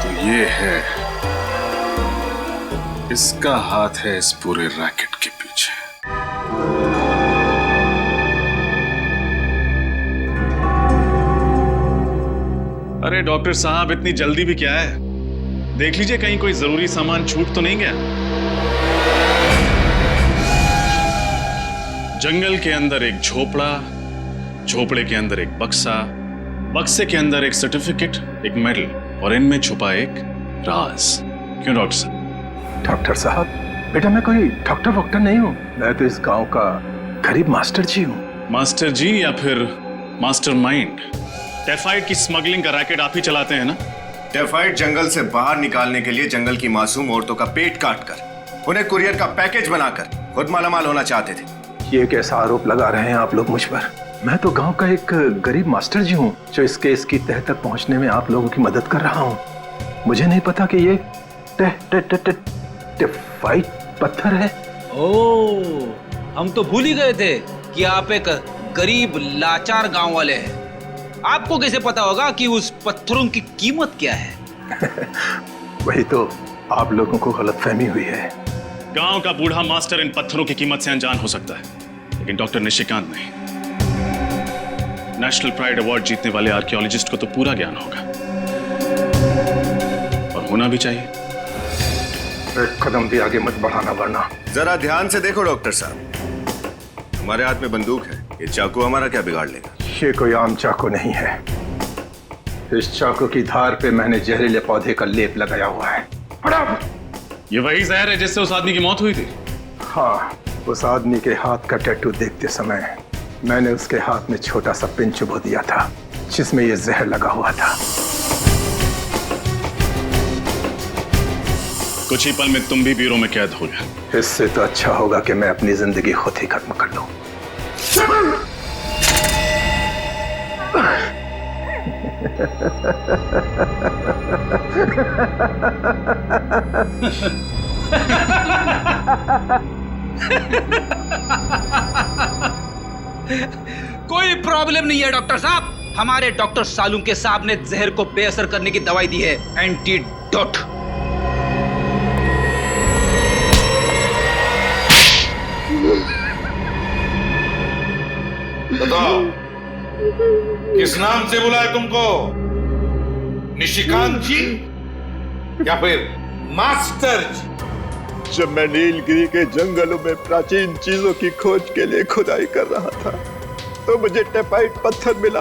तो ये है, इसका हाथ है इस पूरे रैकेट के पीछे। अरे डॉक्टर साहब, इतनी जल्दी भी क्या है? देख लीजिए कहीं कोई जरूरी सामान छूट तो नहीं गया। जंगल के अंदर एक झोपड़ा, झोपड़े के अंदर एक बक्सा, बक्से के अंदर एक सर्टिफिकेट, एक मेडल और इनमें छुपा एक राज। क्यों डॉक्टर साहब? डॉक्टर साहब, बेटा मैं कोई डॉक्टर वॉक्टर नहीं हूँ। मैं तो इस गांव का गरीब मास्टर जी हूँ। मास्टर जी या फिर मास्टर माइंड? टाइफाइड की स्मगलिंग का रैकेट आप ही चलाते हैं ना? टाइफाइड जंगल से बाहर निकालने के लिए जंगल की मासूम औरतों का पेट काटकर उन्हें कुरियर का पैकेज बनाकर खुद मालामाल होना चाहते थे। ये कैसा आरोप लगा रहे हैं आप लोग मुझ पर? मैं तो गांव का एक गरीब मास्टर जी हूँ जो इस केस की तह तक पहुंचने में आप लोगों की मदद कर रहा हूँ। मुझे नहीं पता कि ये टेफाइट पत्थर है। ओ, हम तो भूल ही गए थे कि आप एक गरीब लाचार गांव वाले हैं। आपको कैसे पता होगा कि उस पत्थरों की कीमत क्या है? वही तो आप लोगों को गलतफहमी हुई है। गांव का बूढ़ा मास्टर इन पत्थरों की कीमत से अनजान हो सकता है, लेकिन डॉक्टर निशिकांत नहीं। नेशनल प्राइड अवार्ड जीतने वाले आर्कियोलॉजिस्ट को तो पूरा ज्ञान होगा, और होना भी चाहिए। एक कदम भी आगे मत बढ़ाना वरना। जरा ध्यान से देखो डॉक्टर साहब, हमारे हाथ में बंदूक है, ये चाकू हमारा क्या बिगाड़ लेगा? ये कोई आम चाकू नहीं है। इस चाकू की धार पे मैंने जहरीले पौधे का लेप लगाया हुआ है। ये वही जहर है जिससे उस आदमी की मौत हुई थी? हाँ, उस आदमी के हाथ का टैटू देखते समय मैंने उसके हाथ में छोटा सा पिन चुभो दिया था जिसमें ये जहर लगा हुआ था। कुछ ही पल में तुम भी ब्यूरो में कैद हो गए। इससे तो अच्छा होगा कि मैं अपनी जिंदगी खुद ही खत्म कर लूं। कोई प्रॉब्लम नहीं है डॉक्टर साहब। हमारे डॉक्टर सालुंके साहब ने जहर को बेअसर करने की दवाई दी है, एंटीडोट। बताओ, किस नाम से बुलाए तुमको? निशिकांत जी या फिर मास्टर जी? जब मैं नीलगिरी के जंगलों में प्राचीन चीजों की खोज के लिए खुदाई कर रहा था तो मुझे टेफाइट पत्थर मिला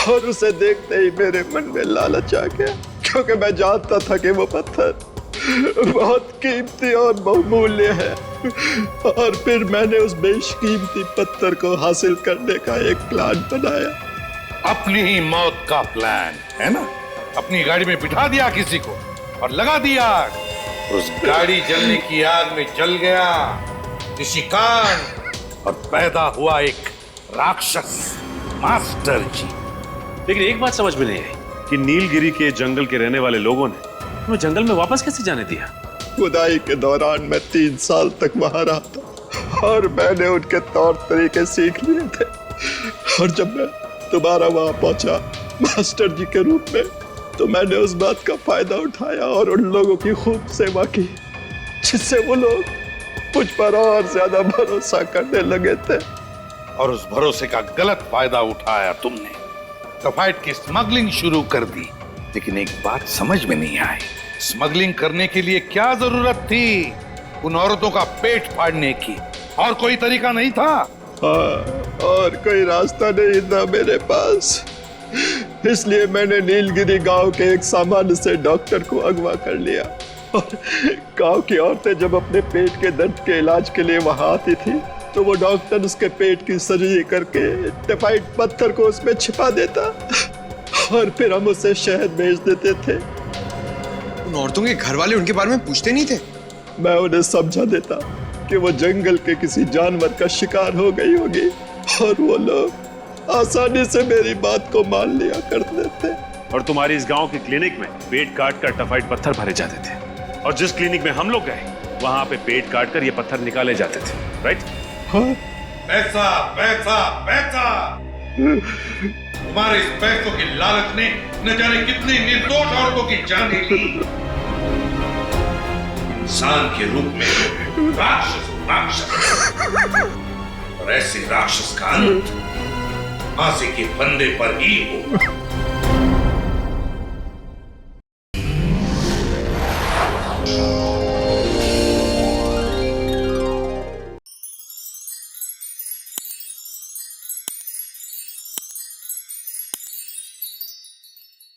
और उसे देखते ही मेरे मन में लालच आ गया, क्योंकि मैं जानता था कि वो पत्थर बहुत कीमती और बहुमूल्य है। और फिर मैंने उस बेशकीमती पत्थर को हासिल करने का एक प्लान बनाया। अपनी ही मौत का प्लान है ना? अपनी गाड़ी में बिठा दिया किसी को और लगा दिया आग। उस गाड़ी जलने की आग में जल गया निशिकांत और पैदा हुआ एक राक्षस, मास्टर जी। लेकिन एक बात समझ में नहीं आई कि नीलगिरी के जंगल के रहने वाले लोगों ने तुम्हें जंगल में वापस कैसे जाने दिया? खुदाई के दौरान मैं 3 साल तक वहां रहा था और मैंने उनके तौर तरीके सीख लिए थे। और जब मैं दोबारा वहां पहुंचा मास्टर जी के रूप में, तो मैंने उस बात का फायदा उठाया और उन लोगों की खूब सेवा की, जिससे वो लोग मुझ पर और ज्यादा भरोसा करने लगे थे। और उस भरोसे का गलत फायदा उठाया तुमने, टेफाइट की स्मगलिंग शुरू कर दी। लेकिन एक बात समझ में नहीं आई, स्मगलिंग करने के लिए क्या जरूरत थी? उन औरतों का पेट फाड़ने की और कोई तरीका नहीं था? और कोई रास्ता नहीं था मेरे पास, इसलिए मैंने नीलगिरी गांव के एक सामान्य से डॉक्टर को अगवा कर लिया। और गांव की औरतें जब अपने पेट के दर्द के इलाज के लिए वहां आती थी तो वो डॉक्टर उसके पेट की सर्जरी करके टेफाइट पत्थर को उसमें छिपा देता और फिर हम उसे शहद भेज देते थे। उन औरतों के घर वाले उनके बारे में पूछते नहीं थे? मैं उन्हें समझा देता कि वो जंगल के किसी जानवर का शिकार हो गई होगी और वो लोग आसानी से मेरी बात को मान लिया करते थे। और तुम्हारी इस गांव के क्लिनिक में पेट काट कर टेफाइट पत्थर भरे जाते थे, और जिस क्लिनिक में हम लोग गए वहां पे पेट काट कर ये पत्थर निकाले जाते थे, राइट? हाँ? पैसा पैसा पैसा! तुम्हारे इस पैसों की लालच ने न जाने कितनी निर्दोष औरतों की जान ली। इंसान के रूप में राक्षस राक्षस, और ऐसे राक्षस का अंत फांसी के फंदे पर ही हो।